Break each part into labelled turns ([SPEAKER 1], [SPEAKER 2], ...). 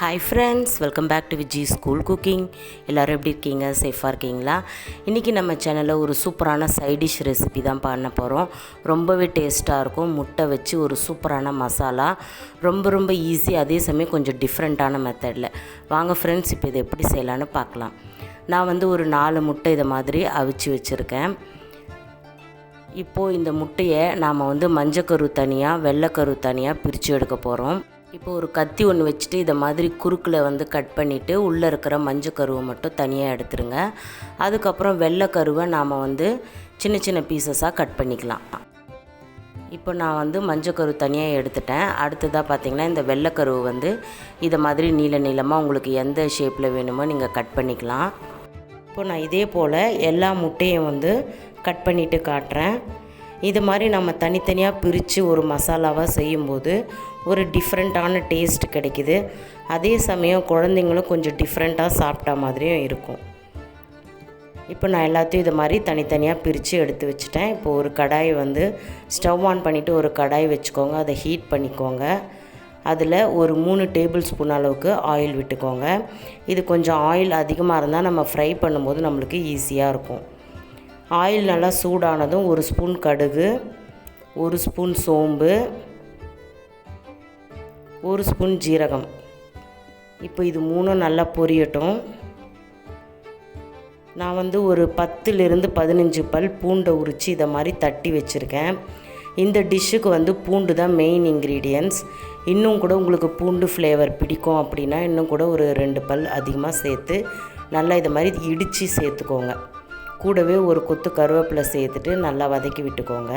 [SPEAKER 1] Hi friends, welcome back to Vijis School Cooking. எல்லாரும் எப்படி இருக்கீங்க? சேஃபாக இருக்கீங்களா? இன்றைக்கி நம்ம சேனலில் ஒரு சூப்பரான சைட் டிஷ் ரெசிபி தான் பண்ண போகிறோம். ரொம்பவே டேஸ்ட்டாக இருக்கும். முட்டை வச்சு ஒரு சூப்பரான மசாலா, ரொம்ப ஈஸி, அதே சமயம் கொஞ்சம் டிஃப்ரெண்ட்டான மெத்தடில். வாங்க ஃப்ரெண்ட்ஸ், இப்போ இதை எப்படி செய்யலான்னு பார்க்கலாம். நான் ஒரு 4 முட்டை இதை மாதிரி அவிச்சு வச்சுருக்கேன். இப்போது இந்த முட்டையை நாம் மஞ்சக்கரு தனியாக வெள்ளைக்கரு தனியாக பிரித்து எடுக்க போகிறோம். இப்போ ஒரு கத்தி ஒன்று வச்சுட்டு இதை மாதிரி குறுக்கில் கட் பண்ணிவிட்டு உள்ளே இருக்கிற மஞ்சக்கருவை மட்டும் தனியாக எடுத்துருங்க. அதுக்கப்புறம் வெள்ளைக்கருவை நாம் சின்ன சின்ன பீசஸாக கட் பண்ணிக்கலாம். இப்போ நான் மஞ்சக்கரு தனியாக எடுத்துட்டேன். அடுத்ததாக பார்த்திங்கன்னா இந்த வெள்ளைக்கருவை இதை மாதிரி நீளமாக உங்களுக்கு எந்த ஷேப்பில் வேணுமோ நீங்கள் கட் பண்ணிக்கலாம். இப்போ நான் இதே போல் எல்லா முட்டையும் கட் பண்ணிவிட்டு காட்டுறேன். இது மாதிரி நம்ம தனித்தனியாக பிரித்து ஒரு மசாலாவாக செய்யும்போது ஒரு டிஃப்ரெண்ட்டான டேஸ்ட் கிடைக்கிது. அதே சமயம் குழந்தைங்களும் கொஞ்சம் டிஃப்ரெண்ட்டாக சாப்பிட்டா மாதிரியும் இருக்கும். இப்போ நான் எல்லாத்தையும் இது மாதிரி தனித்தனியாக பிரித்து எடுத்து வச்சுட்டேன். இப்போ ஒரு கடாய் ஸ்டவ் ஆன் பண்ணிவிட்டு ஒரு கடாய் வச்சுக்கோங்க. அதை ஹீட் பண்ணிக்கோங்க. அதில் ஒரு 3 டேபிள் ஸ்பூன் அளவுக்கு ஆயில் விட்டுக்கோங்க. இது கொஞ்சம் ஆயில் அதிகமாக இருந்தால் நம்ம ஃப்ரை பண்ணும்போது நம்மளுக்கு ஈஸியாக இருக்கும். ஆயில் நல்லா சூடானதும் 1 ஸ்பூன் கடுகு, 1 ஸ்பூன் சோம்பு, 1 ஸ்பூன் ஜீரகம். இப்போ இது 3 நல்லா பொரியட்டும். நான் ஒரு 10லிருந்து 15 பல் பூண்டை உரித்து இதை மாதிரி தட்டி வச்சுருக்கேன். இந்த டிஷ்ஷுக்கு பூண்டு தான் மெயின் இன்க்ரீடியன்ட்ஸ். இன்னும் கூட உங்களுக்கு பூண்டு ஃப்ளேவர் பிடிக்கும் அப்படின்னா இன்னும் கூட ஒரு 2 பல் அதிகமாக சேர்த்து நல்லா இதை மாதிரி இடித்து சேர்த்துக்கோங்க. கூடவே ஒரு கொத்து கருவேப்பிலை சேர்த்துட்டு நல்லா வதக்கி விட்டுக்கோங்க.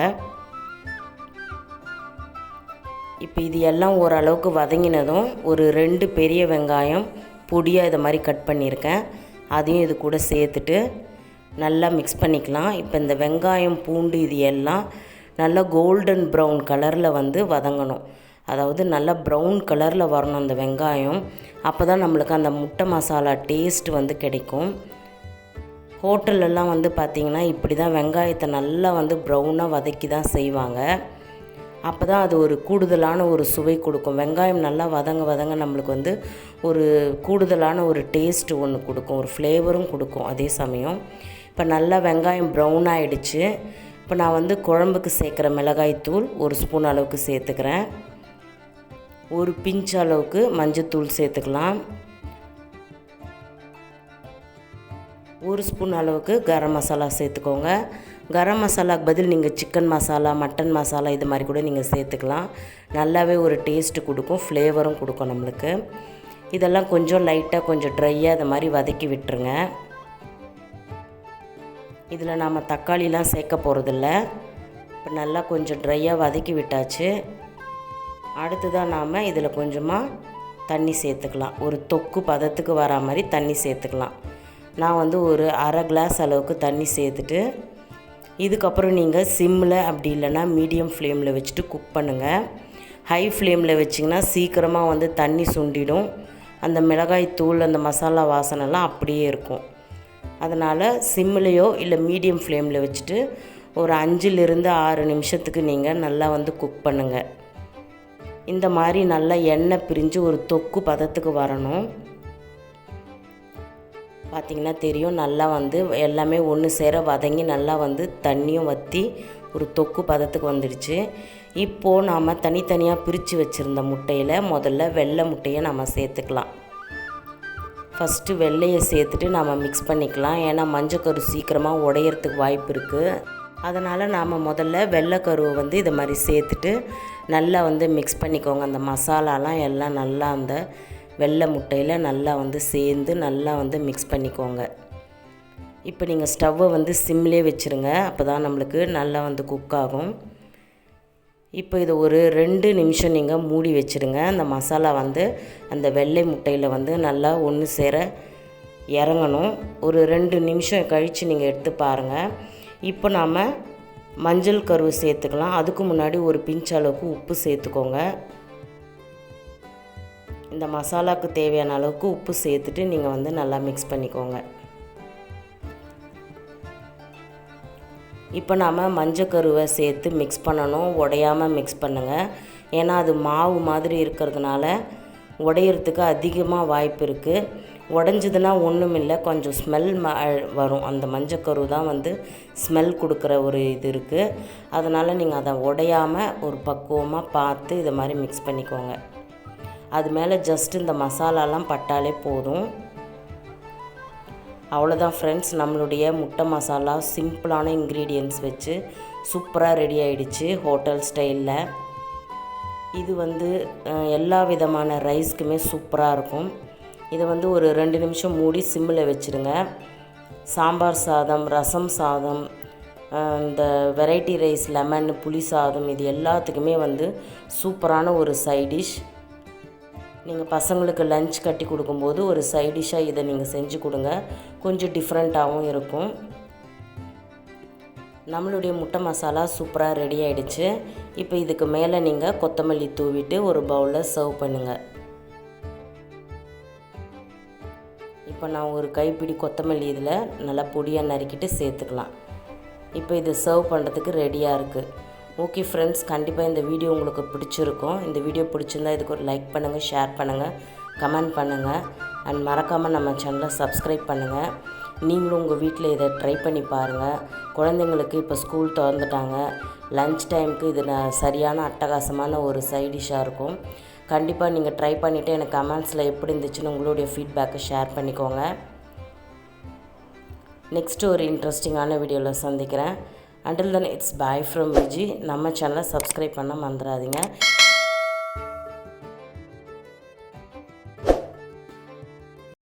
[SPEAKER 1] இப்போ இது எல்லாம் ஓரளவுக்கு வதங்கினதும் ஒரு 2 பெரிய வெங்காயம் பொடியாக இதை மாதிரி கட் பண்ணியிருக்கேன். அதையும் இது கூட சேர்த்துட்டு நல்லா மிக்ஸ் பண்ணிக்கலாம். இப்போ இந்த வெங்காயம் பூண்டு இது எல்லாம் நல்லா கோல்டன் ப்ரௌன் கலரில் வதங்கணும். அதாவது நல்லா ப்ரௌன் கலரில் வரணும் அந்த வெங்காயம். அப்போ தான் நம்மளுக்கு அந்த முட்டை மசாலா டேஸ்ட் கிடைக்கும். ஹோட்டல்லலாம் பார்த்திங்கன்னா இப்படி தான் வெங்காயத்தை நல்லா ப்ரௌனாக வதக்கி தான் செய்வாங்க. அப்போ தான் அது ஒரு கூடுதலான ஒரு சுவை கொடுக்கும். வெங்காயம் நல்லா வதங்க நம்மளுக்கு ஒரு கூடுதலான ஒரு டேஸ்ட் ஒன்று கொடுக்கும், ஒரு ஃப்ளேவரும் கொடுக்கும் அதே சமயம். இப்போ நல்லா வெங்காயம் ப்ரௌன் ஆகிடுச்சு. இப்போ நான் குழம்புக்கு சேர்க்குற மிளகாய்த்தூள் 1 ஸ்பூன் அளவுக்கு சேர்த்துக்கிறேன். ஒரு பிஞ்ச் அளவுக்கு மஞ்சத்தூள் சேர்த்துக்கலாம். 1 ஸ்பூன் அளவுக்கு கரம் மசாலா சேர்த்துக்கோங்க. கரம் மசாலாவுக்கு பதில் நீங்கள் சிக்கன் மசாலா, மட்டன் மசாலா இது மாதிரி கூட நீங்கள் சேர்த்துக்கலாம். நல்லாவே ஒரு டேஸ்ட்டு கொடுக்கும், ஃப்ளேவரும் கொடுக்கும் நம்மளுக்கு. இதெல்லாம் கொஞ்சம் லைட்டாக கொஞ்சம் ட்ரையாக இது மாதிரி வதக்கி விட்டுருங்க. இதில் நாம் தக்காளிலாம் சேர்க்க போகிறதில்ல. இப்போ நல்லா கொஞ்சம் ட்ரையாக வதக்கி விட்டாச்சு. அடுத்ததாக நாம் இதில் கொஞ்சமாக தண்ணி சேர்த்துக்கலாம். ஒரு தொக்கு பதத்துக்கு வரா மாதிரி தண்ணி சேர்த்துக்கலாம். நான் ஒரு அரை கிளாஸ் அளவுக்கு தண்ணி சேர்த்துட்டு இதுக்கப்புறம் நீங்கள் சிம்மில் அப்படி இல்லைன்னா மீடியம் ஃப்ளேமில் வச்சுட்டு குக் பண்ணுங்கள். ஹை ஃப்ளேமில் வச்சிங்கன்னா சீக்கிரமாக தண்ணி சுண்டிடும். அந்த மிளகாய் தூள் அந்த மசாலா வாசனைலாம் அப்படியே இருக்கும். அதனால் சிம்மிலையோ இல்லை மீடியம் ஃப்ளேமில் வச்சுட்டு ஒரு 5லிருந்து 6 நிமிஷத்துக்கு நீங்கள் நல்லா குக் பண்ணுங்கள். இந்த மாதிரி நல்லா எண்ணெய் பிரிஞ்சு ஒரு தொக்கு பதத்துக்கு வரணும். பார்த்திங்கன்னா தெரியும், நல்லா எல்லாமே ஒன்று சேர வதங்கி நல்லா தண்ணியும் வற்றி ஒரு தொக்கு பதத்துக்கு வந்துடுச்சு. இப்போது நாம் தனித்தனியாக பிரித்து வச்சுருந்த முட்டையில் முதல்ல வெள்ளை முட்டையை நம்ம சேர்த்துக்கலாம். ஃபஸ்ட்டு வெள்ளையை சேர்த்துட்டு நாம் மிக்ஸ் பண்ணிக்கலாம். ஏன்னா மஞ்சக்கரு சீக்கிரமாக உடையறதுக்கு வாய்ப்பு இருக்குது. அதனால் நாம் முதல்ல வெள்ளைக்கருவை இதை மாதிரி சேர்த்துட்டு நல்லா மிக்ஸ் பண்ணிக்கோங்க. அந்த மசாலாலாம் எல்லாம் நல்லா அந்த வெள்ளை முட்டையில் நல்லா சேர்ந்து நல்லா மிக்ஸ் பண்ணிக்கோங்க. இப்போ நீங்கள் ஸ்டவ்வை சிம்லேயே வச்சுருங்க. அப்போ தான் நம்மளுக்கு நல்லா குக் ஆகும். இப்போ இதை ஒரு 2 நிமிஷம் நீங்கள் மூடி வச்சுருங்க. அந்த மசாலா அந்த வெள்ளை முட்டையில் நல்லா ஒன்று சேர இறங்கணும். ஒரு 2 நிமிஷம் கழித்து நீங்கள் எடுத்து பாருங்கள். இப்போ நாம் மஞ்சள் கருவு சேர்த்துக்கலாம். அதுக்கு முன்னாடி ஒரு பிஞ்ச் அளவுக்கு உப்பு சேர்த்துக்கோங்க. இந்த மசாலாவுக்கு தேவையான அளவுக்கு உப்பு சேர்த்துட்டு நீங்கள் நல்லா மிக்ஸ் பண்ணிக்கோங்க. இப்போ நாம் மஞ்சக்கருவை சேர்த்து மிக்ஸ் பண்ணணும். உடையாமல் மிக்ஸ் பண்ணுங்கள். ஏன்னா அது மாவு மாதிரி இருக்கிறதுனால உடையிறதுக்கு அதிகமாக வாய்ப்பு இருக்குது. உடஞ்சதுன்னா ஒன்றும் இல்லை, கொஞ்சம் ஸ்மெல் வரும். அந்த மஞ்சக்கரு தான் வந்து ஸ்மெல் கொடுக்குற ஒரு இது இருக்குது. அதனால் நீங்கள் அதை உடையாமல் ஒரு பக்குவமாக பார்த்து இதை மாதிரி மிக்ஸ் பண்ணிக்கோங்க. அது மேலே ஜஸ்ட் இந்த மசாலாலாம் பட்டாலே போதும். அவ்வளோதான் ஃப்ரெண்ட்ஸ், நம்மளுடைய முட்டை மசாலா சிம்பிளான இன்க்ரீடியன்ட்ஸ் வச்சு சூப்பராக ரெடி ஆகிடுச்சு ஹோட்டல் ஸ்டைலில். இது வந்து எல்லா விதமான ரைஸ்க்குமே சூப்பராக இருக்கும். இதை வந்து ஒரு 2 நிமிஷம் மூடி சிம்மில் வச்சுருங்க. சாம்பார் சாதம், ரசம் சாதம், இந்த வெரைட்டி ரைஸ், லெமன், புளி சாதம், இது எல்லாத்துக்குமே வந்து சூப்பரான ஒரு சைட் டிஷ். நீங்கள் பசங்களுக்கு லஞ்ச் கட்டி கொடுக்கும்போது ஒரு சைட் டிஷ்ஷாக இதை நீங்கள் செஞ்சு கொடுங்க. கொஞ்சம் டிஃப்ரெண்ட்டாகவும் இருக்கும். நம்மளுடைய முட்டை மசாலா சூப்பராக ரெடி ஆகிடுச்சு. இப்போ இதுக்கு மேலே நீங்கள் கொத்தமல்லி தூவிட்டு ஒரு பவுலில் சர்வ் பண்ணுங்கள். இப்போ நான் ஒரு கைப்பிடி கொத்தமல்லி இதில் நல்லா பொடியாக நறுக்கிட்டு சேர்த்துக்கலாம். இப்போ இது சர்வ் பண்ணுறதுக்கு ரெடியாக இருக்குது. ஓகே ஃப்ரெண்ட்ஸ், கண்டிப்பாக இந்த வீடியோ உங்களுக்கு பிடிச்சிருக்கும். இந்த வீடியோ பிடிச்சிருந்தால் இதுக்கு ஒரு லைக் பண்ணுங்கள், ஷேர் பண்ணுங்கள், கமெண்ட் பண்ணுங்கள் அண்ட் மறக்காமல் நம்ம சேனலை சப்ஸ்கிரைப் பண்ணுங்கள். நீங்களும் உங்கள் வீட்டில் இதை ட்ரை பண்ணி பாருங்கள். குழந்தைங்களுக்கு இப்போ ஸ்கூல் திறந்துட்டாங்க, லன்ச் டைமுக்கு இது சரியான அட்டகாசமான ஒரு சைட் டிஷ்ஷாக இருக்கும். கண்டிப்பாக நீங்கள் ட்ரை பண்ணிவிட்டு எனக்கு கமெண்ட்ஸில் எப்படி இருந்துச்சுன்னு உங்களுடைய ஃபீட்பேக்கை ஷேர் பண்ணிக்கோங்க. நெக்ஸ்ட்டு ஒரு இன்ட்ரெஸ்டிங்கான வீடியோவில் சந்திக்கிறேன். Until then, it's bye from Vijis. நம்ம சேனலை சப்ஸ்கிரைப் பண்ண மறந்துடாதீங்க.